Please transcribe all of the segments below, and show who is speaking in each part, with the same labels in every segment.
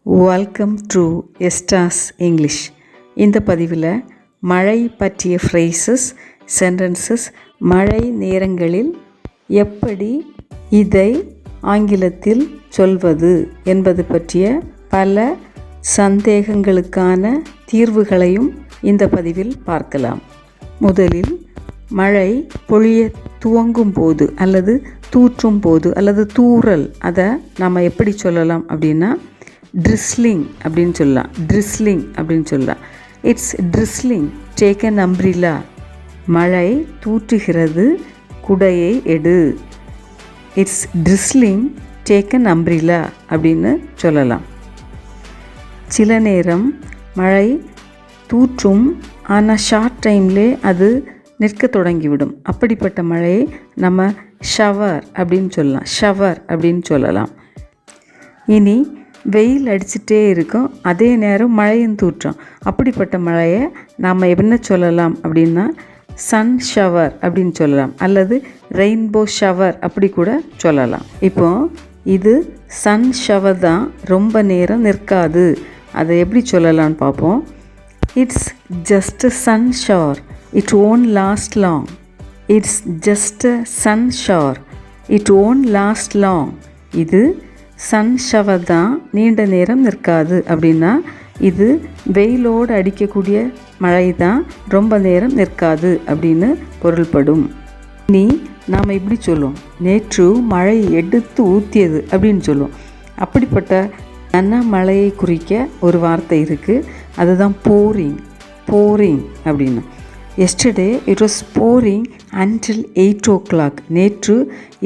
Speaker 1: Welcome to எஸ்டாஸ் English. இந்த பதிவில் மழை பற்றிய ஃப்ரேசஸ், சென்டென்சஸ், மழை நேரங்களில் எப்படி இதை ஆங்கிலத்தில் சொல்வது என்பது பற்றிய பல சந்தேகங்களுக்கான தீர்வுகளையும் இந்த பதிவில் பார்க்கலாம். முதலில் மழை பொழிய துவங்கும் போது அல்லது தூற்றும் போது அல்லது தூறல், அதை நம்ம எப்படி சொல்லலாம் அப்படின்னா ட்ரிஸ்லிங் அப்படின்னு சொல்லலாம். ட்ரிஸ்லிங் அப்படின்னு சொல்லலாம். It's drizzling, take an umbrella. மழை தூற்றுகிறது, குடையை எடு. It's drizzling, take an umbrella அப்படின்னு சொல்லலாம். சில நேரம் மழை தூற்றும், ஆனால் ஷார்ட் டைம்லே அது நிற்க தொடங்கிவிடும். அப்படிப்பட்ட மழையை நம்ம ஷவர் அப்படின்னு சொல்லலாம். ஷவர் அப்படின்னு சொல்லலாம். இனி வெயில் அடிச்சுட்டே இருக்கும், அதே நேரம் மழையும் தூற்றும். அப்படிப்பட்ட மழையை நாம் என்ன சொல்லலாம் அப்படின்னா சன் ஷவர் அப்படின்னு சொல்லலாம், அல்லது ரெயின்போ ஷவர் அப்படி கூட சொல்லலாம். இப்போ இது சன் ஷவர் தான், ரொம்ப நேரம் நிற்காது. அதை எப்படி சொல்லலாம்னு பார்ப்போம். It's just sun shower, it won't last long. It's just sun shower, it won't last long. இது சன் ஷவர் தான், நீண்ட நேரம் நிற்காது. அப்படின்னா இது வெயிலோடு அடிக்கக்கூடிய மழை தான், ரொம்ப நேரம் நிற்காது அப்படின்னு பொருள்படும். இனி நாம் இப்படி சொல்லுவோம், நேற்று மழை எடுத்து ஊற்றியது அப்படின்னு சொல்லுவோம். அப்படிப்பட்ட கனமழையை குறிக்க ஒரு வார்த்தை இருக்குது, அதுதான் போரிங். போரிங் அப்படின்னா yesterday it was boring until 8 o'clock. நேற்று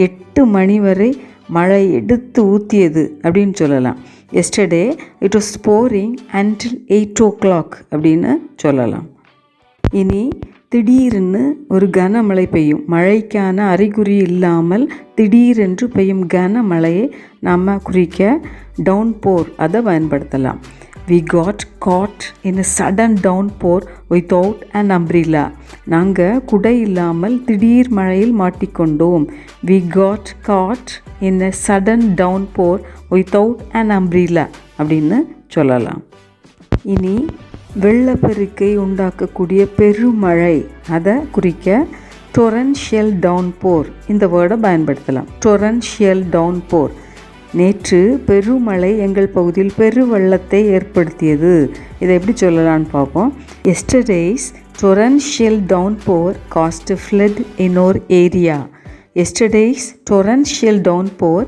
Speaker 1: 8 மணி வரை மழை எடுத்து ஊற்றியது அப்படின்னு சொல்லலாம். Yesterday it was boring until 8 o'clock அப்படின்னு சொல்லலாம். இனி திடீர்னு ஒரு கனமழை பெய்யும். மழைக்கான அறிகுறி இல்லாமல் திடீரென்று பெய்யும் கனமழையை நாம் குறிக்க டவுன்போர் அதை பயன்படுத்தலாம். We got caught in a sudden downpour without an umbrella. நாங்கள் குடை இல்லாமல் திடீர் மழையில் மாட்டிக்கொண்டோம். We got caught in a sudden downpour without an umbrella அப்படின்னு சொல்லலாம். இனி வெள்ளப்பெருக்கை உண்டாக்கக்கூடிய பெருமழை அதை குறிக்க torrential downpour இந்த வேர்டை பயன்படுத்தலாம். torrential downpour. நேற்று பெருமழை எங்கள் பகுதியில் பெருவெள்ளத்தை ஏற்படுத்தியது. இதை எப்படி சொல்லலான்னு பார்ப்போம். Yesterday's torrential downpour caused a flood in our area. Yesterday's torrential downpour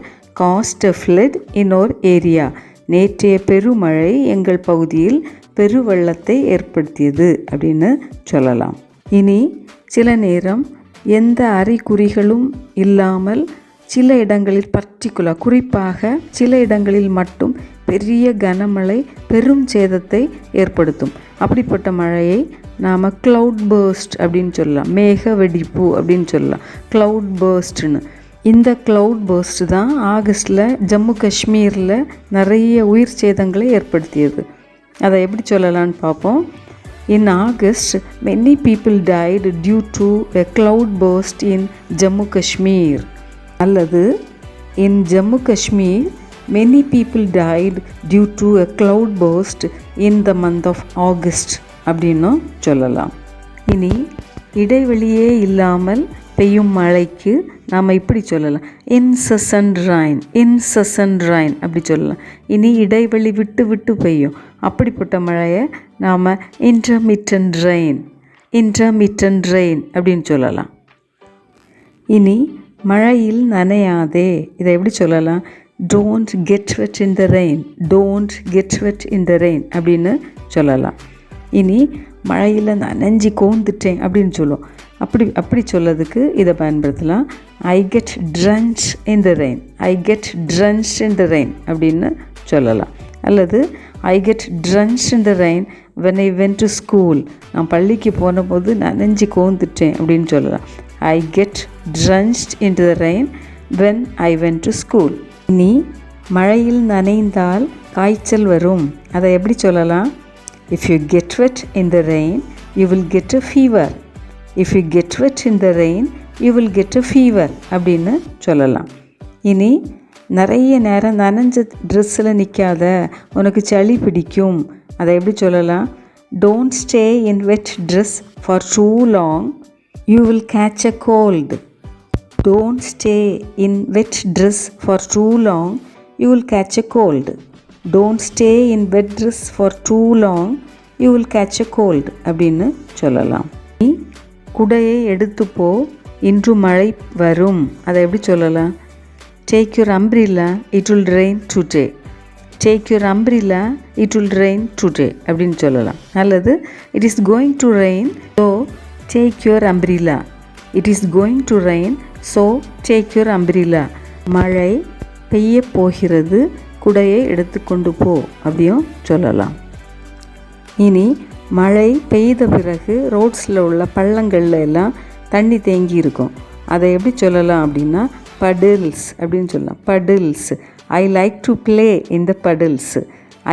Speaker 1: caused a flood in our area. நேற்றைய பெருமழை எங்கள் பகுதியில் பெருவெள்ளத்தை ஏற்படுத்தியது அப்படின்னு சொல்லலாம். இனி சில நேரம் எந்த அறிகுறிகளும் இல்லாமல் சில இடங்களில் குறிப்பாக சில இடங்களில் மட்டும் பெரிய கனமழை பெரும் சேதத்தை ஏற்படுத்தும். அப்படிப்பட்ட மழையை நாம் க்ளவுட் பர்ஸ்ட் அப்படின்னு சொல்லலாம். மேக வெடிப்பு அப்படின்னு சொல்லலாம். க்ளவுட் பர்ஸ்ட்னு. இந்த க்ளவுட் பர்ஸ்ட் தான் ஆகஸ்டில் ஜம்மு காஷ்மீரில் நிறைய உயிர் சேதங்களை ஏற்படுத்தியது. அதை எப்படி சொல்லலான்னு பார்ப்போம். இன் August many people died due to a cloud burst in Jammu Kashmir. அல்லது இன் Jammu Kashmir many people died due to a cloud burst in the month of August அப்படின்னும் சொல்லலாம். இனி இடைவெளியே இல்லாமல் பெய்யும் மழைக்கு நாம் இப்படி சொல்லலாம் incessant rain. incessant rain அப்படி சொல்லலாம். இனி இடைவெளி விட்டு விட்டு பெய்யும். அப்படிப்பட்ட மழையை நாம் intermittent rain. intermittent rain அப்படின்னு சொல்லலாம். இனி மழையில் நனையாதே. இதை எப்படி சொல்லலாம்? Don't get wet in the rain. Don't get wet in the rain அப்படின்னு சொல்லலாம். இனி மழையில் நனைஞ்சி கோந்துட்டேன் அப்படின்னு சொல்லுவோம். அப்படி சொல்லதுக்கு இதை பயன்படுத்தலாம். I get drench in the rain. I get drench in the rain அப்படின்னு சொல்லலாம். அல்லது I get drench in the rain when I went to school. நான் பள்ளிக்கு போன போது நனைஞ்சி கோந்துட்டேன் அப்படின்னு சொல்லலாம். I get drenched into the rain when I went to school. இனி மழையில் நனைந்தால் காய்ச்சல் வரும். அதை எப்படி சொல்லலாம்? If you get wet in the rain, you will get a fever. If you get wet in the rain, you will get a fever அப்படின்னு சொல்லலாம். இனி நிறைய நேரம் நனைஞ்ச ட்ரெஸ்ஸில் நிற்காத, உனக்கு சளி பிடிக்கும். அதை எப்படி சொல்லலாம்? Don't stay in wet dress for too long, you will catch a cold. Don't stay in wet dress for too long, you will catch a cold. Don't stay in wet dress for too long, you will catch a cold அப்படின்னு சொல்லலாம். நீ குடையை எடுத்துப்போ, இன்று மழை வரும். அதை எப்படி சொல்லலாம்? Take your umbrella, it will rain today. Take your umbrella, it will rain today அப்படின்னு சொல்லலாம். அல்லது it is going to rain, so take your umbrella. It is going to rain, so take your umbrella. மழை பெய்ய போகிறது, குடையை எடுத்துக்கொண்டு போ அப்படியும் சொல்லலாம். இனி மழை பெய்த பிறகு ரோட்ஸில் உள்ள பள்ளங்களில் எல்லாம் தண்ணி தேங்கி இருக்கும். அதை எப்படி சொல்லலாம் அப்படின்னா puddles அப்படின்னு சொல்லலாம். puddles. I like to play in the puddles.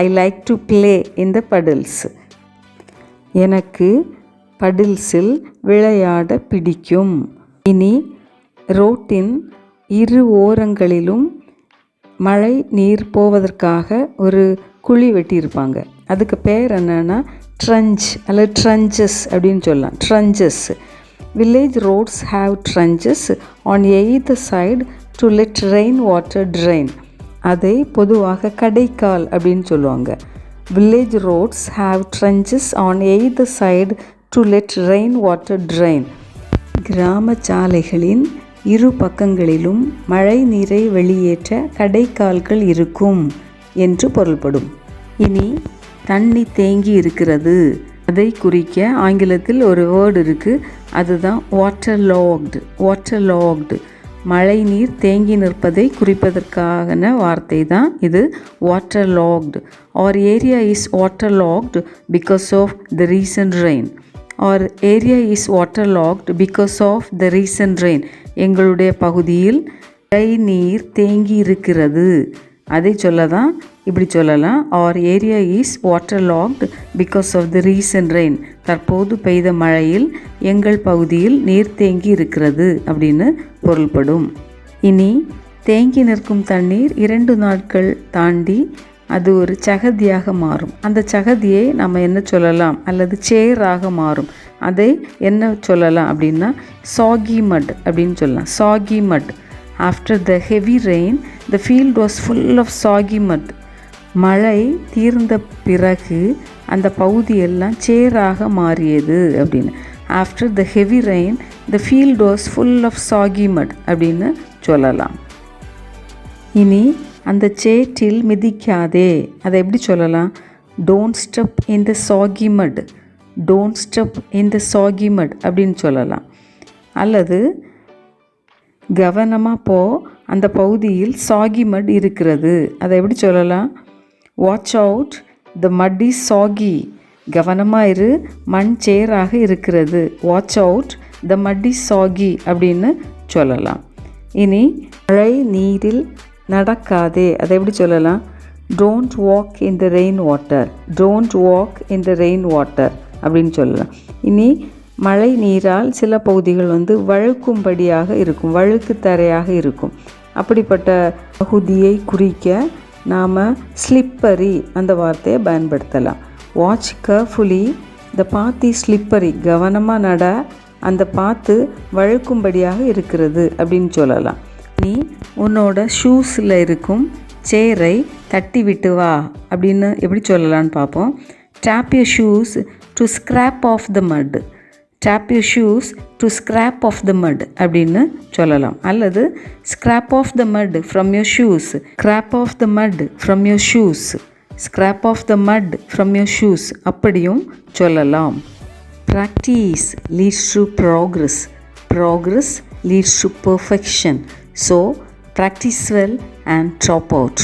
Speaker 1: I like to play in the puddles. எனக்கு puddlesல் விளையாட பிடிக்கும். இனி ரோட்டின் இரு ஓரங்களிலும் மழை நீர் போவதற்காக ஒரு குழி வெட்டியிருப்பாங்க. அதுக்கு பேர் என்னன்னா ட்ரஞ்ச் அல்லது ட்ரஞ்சஸ் அப்படின்னு சொல்லலாம். ட்ரஞ்சஸ். Village roads have trenches on either side to let rain water drain. அதை பொதுவாக கடைக்கால் அப்படின்னு சொல்லுவாங்க. Village roads have trenches on either side to let rain water drain. கிராம சாலைகளின் இரு பக்கங்களிலும் மழை நீரை வெளியேற்ற கடைக்கால்கள் இருக்கும் என்று பொருள்படும். இனி தண்ணி தேங்கி இருக்கிறது, அதை குறிக்க ஆங்கிலத்தில் ஒரு வேர்டு இருக்குது, அதுதான் waterlogged. waterlogged. மழை நீர் தேங்கி நிற்பதை குறிப்பதற்கான வார்த்தை தான் இது waterlogged. Our area is waterlogged because of the recent rain. Our area is waterlogged because of the recent rain. எங்களுடைய பகுதியில் மழை நீர் தேங்கி இருக்கிறது, அதை சொல்ல தான் இப்படி சொல்லலாம். Our area is waterlogged because of the recent rain. தற்போது பெய்த மழையில் எங்கள் பகுதியில் நீர் தேங்கி இருக்கிறது அப்படின்னு பொருள்படும். இனி தேங்கி நிற்கும் தண்ணீர் 2 நாட்கள் தாண்டி அது ஒரு சகதியாக மாறும். அந்த சகதியை நம்ம என்ன சொல்லலாம்? அல்லது சேராக மாறும். அதை என்ன சொல்லலாம் அப்படின்னா soggy mud அப்படின்னு சொல்லலாம். soggy mud. After the heavy rain, the field was full of soggy mud. மழை தீர்ந்த பிறகு அந்த பகுதியெல்லாம் சேராக மாறியது அப்படின்னு. After the heavy rain, the field was full of soggy mud அப்படின்னு சொல்லலாம். இனி அந்த சேற்றில் மிதிக்காதே, அதை எப்படி சொல்லலாம்? Don't step in the soggy mud. Don't step in the soggy mud அப்படின்னு சொல்லலாம். அல்லது கவனமாக போ, அந்த பகுதியில் soggy mud இருக்கிறது, அதை எப்படி சொல்லலாம்? Watch out, the mud is soggy. கவனமாக இரு, மண் சேராக இருக்கிறது. Watch out, the mud is soggy அப்படின்னு சொல்லலாம். இனி மழை நீரில் நடக்காதே, அதை எப்படி சொல்லலாம்? Don't walk in the rain water. Don't walk in the rain water அப்படின்னு சொல்லலாம். இனி மழை நீரால் சில பகுதிகள் வழுக்கும்படியாக இருக்கும், வழுக்கு தரையாக இருக்கும். அப்படிப்பட்ட பகுதியை குறிக்க நாம் ஸ்லிப்பரி அந்த வார்த்தையை பயன்படுத்தலாம். Watch carefully, the path is slippery. கவனமாக நட, அந்த பாத்து வழுக்கும்படியாக இருக்கிறது அப்படின்னு சொல்லலாம். நீ உன்னோட ஷூஸில் இருக்கும் சேரை தட்டி விட்டு வா அப்படின்னு எப்படி சொல்லலான்னு பார்ப்போம். Tap your shoes to scrap off the mud. Tap your shoes to scrap off the mud அப்படின்னு சொல்லலாம். அல்லது scrap off the mud from your shoes. Scrap off the mud from your shoes. Scrap off the mud from your shoes அப்படியும் சொல்லலாம். Practice leads to progress. Progress leads to perfection. So practice well and top out.